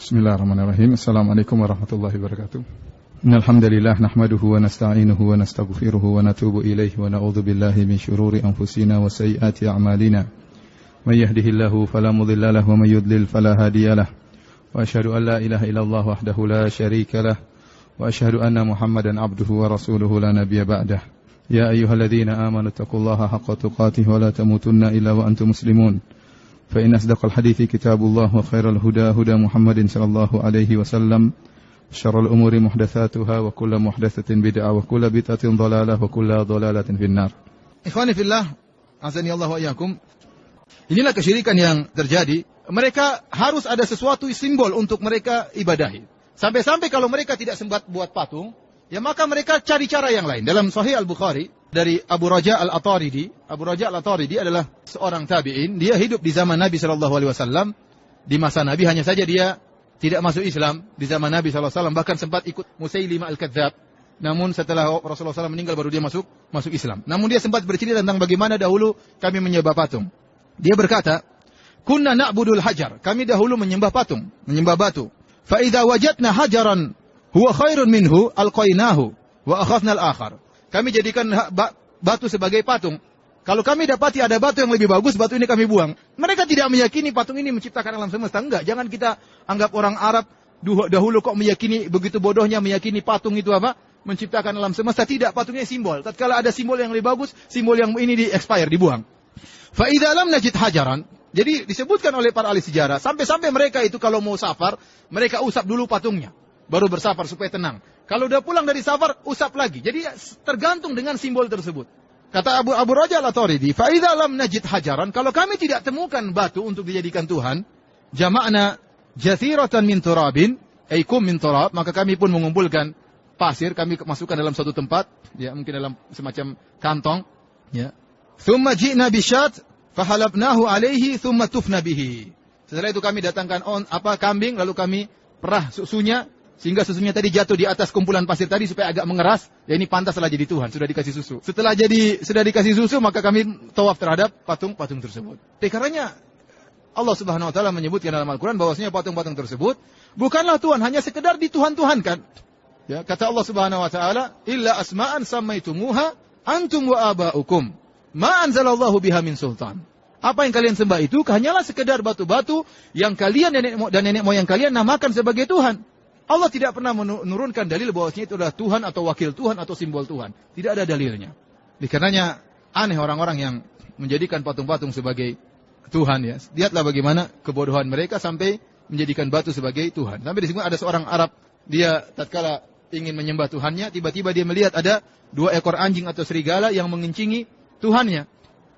Bismillahirrahmanirrahim. Assalamualaikum warahmatullahi wabarakatuh. Innal hamdalillah nahmaduhu wa nasta'inuhu wa nastaghfiruhu wa natubu ilaihi wa na'udzu billahi min shururi anfusina wa sayyiati a'malina. May yahdihillahu fala mudilla lahu wa may yudlil fala hadiya lahu. Wa asyhadu an la ilaha illallah wahdahu la syarika lah wa asyhadu anna Muhammadan abduhu wa rasuluhu la nabiyya ba'dah. Ya ayyuhalladzina amanu taqullaha haqqa tuqatih wa la tamutunna illa wa antum muslimun. فإن أصدق الحديث كتاب الله وخير الهدى هدى محمد صلى الله عليه وسلم شر الأمور محدثاتها وكل محدثة بدعة وكل بدعة ضلالة وكل ضلالة في النار. Ikhwani fillah, azani Allah wa iyyakum. Inilah kesyirikan yang terjadi. Mereka harus ada sesuatu simbol untuk mereka ibadahi. Sampai-sampai kalau mereka tidak sempat buat patung, ya maka mereka cari cara yang lain. Dalam Sahih Al-Bukhari dari Abu Raja Al-Ataridi. Abu Raja Al-Ataridi adalah seorang tabi'in. Dia hidup di zaman Nabi SAW. Di masa Nabi, hanya saja dia tidak masuk Islam di zaman Nabi SAW. Bahkan sempat ikut Musailimah Al-Kadzab. Namun setelah Rasulullah SAW meninggal baru dia masuk Islam. Namun dia sempat bercerita tentang bagaimana dahulu kami menyembah patung. Dia berkata, Kunna na'budul hajar. Kami dahulu menyembah patung, menyembah batu. Fa idza wajadna hajaran huwa khairun minhu alqainahu wa akhadna al-akhar. Kami jadikan batu sebagai patung. Kalau kami dapati ada batu yang lebih bagus, batu ini kami buang. Mereka tidak meyakini patung ini menciptakan alam semesta. Enggak, jangan kita anggap orang Arab dahulu kok meyakini, begitu bodohnya meyakini patung itu apa? Menciptakan alam semesta. Tidak, patungnya simbol. Tatkala ada simbol yang lebih bagus, simbol yang ini di-expire, dibuang. Fa idza lam najid hajaran. Jadi disebutkan oleh para ahli sejarah, sampai-sampai mereka itu kalau mau safar, mereka usap dulu patungnya. Baru bersafar supaya tenang. Kalau udah pulang dari safar, usap lagi. Jadi tergantung dengan simbol tersebut. Kata Abu Raja Al-Ataridi, fa idza lam najid hajaran, kalau kami tidak temukan batu untuk dijadikan Tuhan, jama'na jathiratan min turabin, aikum min turab, maka kami pun mengumpulkan pasir, kami masukkan dalam suatu tempat, ya mungkin dalam semacam kantong, ya. Thumma ji'na bisyat, fahalabnahu alaihi, thumma tufna bihi. Setelah itu kami datangkan kambing, lalu kami perah susunya, sehingga susunya tadi jatuh di atas kumpulan pasir tadi supaya agak mengeras. Ya ini pantaslah jadi Tuhan, sudah dikasih susu. Setelah sudah dikasih susu, maka kami tawaf terhadap patung-patung tersebut. Karenanya Allah Subhanahu wa taala menyebutkan dalam Al-Qur'an bahwasanya patung-patung tersebut bukanlah Tuhan, hanya sekedar dituhan-tuhankan. Ya, kata Allah Subhanahu wa taala, "Illa asma'an sammaitumuha antum wa aba'ukum, ma anzalallahu biha min sultan." Apa yang kalian sembah itu hanyalah sekedar batu-batu yang kalian nenek moyang kalian namakan sebagai Tuhan. Allah tidak pernah menurunkan dalil bahwasanya itu adalah Tuhan atau wakil Tuhan atau simbol Tuhan. Tidak ada dalilnya. Karenanya aneh orang-orang yang menjadikan patung-patung sebagai Tuhan, ya. Lihatlah bagaimana kebodohan mereka sampai menjadikan batu sebagai Tuhan. Sampai disebut ada seorang Arab, dia tatkala ingin menyembah Tuhannya, tiba-tiba dia melihat ada 2 ekor anjing atau serigala yang mengencingi Tuhannya.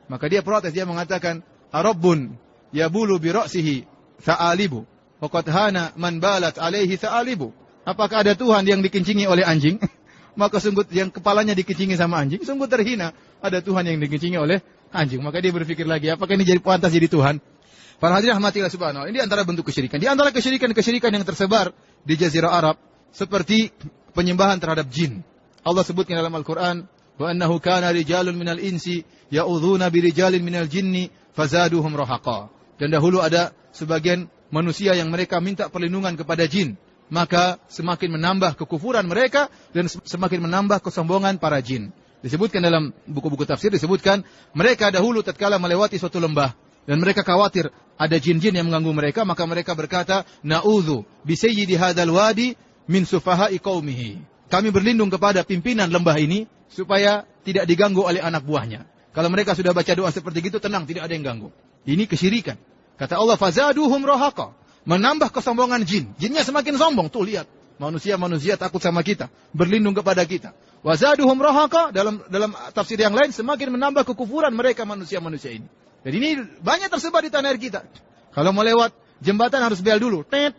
Maka dia protes, dia mengatakan, "Arabbun yabulu bi ra'sihi tha'alibu. Waqad hana man balat alaihi tha'alibu." Apakah ada Tuhan yang dikencingi oleh anjing? Maka sungguh yang kepalanya dikencingi sama anjing, sungguh terhina. Ada Tuhan yang dikencingi oleh anjing. Maka dia berpikir lagi, apakah ini jadi pantas jadi Tuhan? Para hadirin rahmatillah subhanahu. Ini antara bentuk kesyirikan. Di antara kesyirikan yang tersebar di Jazirah Arab seperti penyembahan terhadap jin. Allah sebutkan dalam Al-Qur'an, wa annahu kana rijalun minal insi ya'udzuuna birijalin minal jinni fazaduhum rahaqa. Dan dahulu ada sebagian manusia yang mereka minta perlindungan kepada jin, maka semakin menambah kekufuran mereka dan semakin menambah kesombongan para jin. Disebutkan dalam buku-buku tafsir, disebutkan mereka dahulu tatkala melewati suatu lembah dan mereka khawatir ada jin-jin yang mengganggu mereka, maka mereka berkata, na'udzu bi sayyidi hadzal wadi min sufaha'i qaumihi. Kami berlindung kepada pimpinan lembah ini supaya tidak diganggu oleh anak buahnya. Kalau mereka sudah baca doa seperti itu, tenang, tidak ada yang ganggu. Ini kesyirikan. Kata Allah, fazaduhum rahaqa. Menambah kesombongan jin. Jinnya semakin sombong. Tuh lihat, manusia takut sama kita, berlindung kepada kita. Wazaduhum rahaqa, dalam tafsir yang lain, semakin menambah kekufuran mereka manusia-manusia ini. Jadi ini banyak tersebar di tanah air kita. Kalau mau lewat jembatan harus bel dulu. Tet.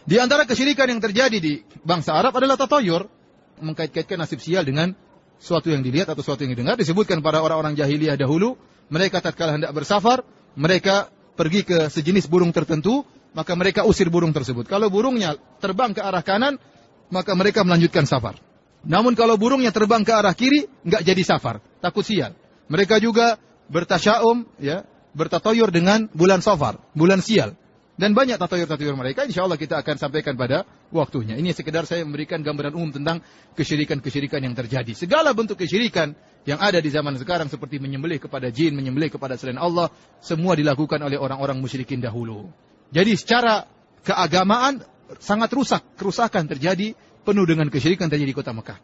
Di antara kesyirikan yang terjadi di bangsa Arab adalah tatayur, mengkait-kaitkan nasib sial dengan suatu yang dilihat atau suatu yang didengar. Disebutkan pada orang-orang jahiliyah dahulu, mereka tatkala hendak bersafar, mereka pergi ke sejenis burung tertentu, maka mereka usir burung tersebut. Kalau burungnya terbang ke arah kanan, maka mereka melanjutkan safar. Namun kalau burungnya terbang ke arah kiri, enggak jadi safar, takut sial. Mereka juga bertasya'um, ya, bertatayur dengan bulan Safar, bulan sial. Dan banyak tatayur-tatayur mereka, insya Allah kita akan sampaikan pada waktunya. Ini sekedar saya memberikan gambaran umum tentang kesyirikan-kesyirikan yang terjadi. Segala bentuk kesyirikan yang ada di zaman sekarang seperti menyembelih kepada jin, menyembelih kepada selain Allah, semua dilakukan oleh orang-orang musyrikin dahulu. Jadi secara keagamaan sangat rusak, kerusakan terjadi, penuh dengan kesyirikan terjadi di kota Mekah.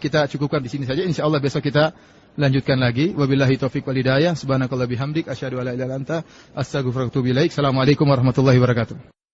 Kita cukupkan di sini saja, insya Allah besok kita lanjutkan lagi. Wabillahi taufiq wal hidayah. Subhanakallah bihamdik. Asyhadu an la ilaha illa anta. Astaghfiruka wa atubu ilaik. Assalamualaikum warahmatullahi wabarakatuh.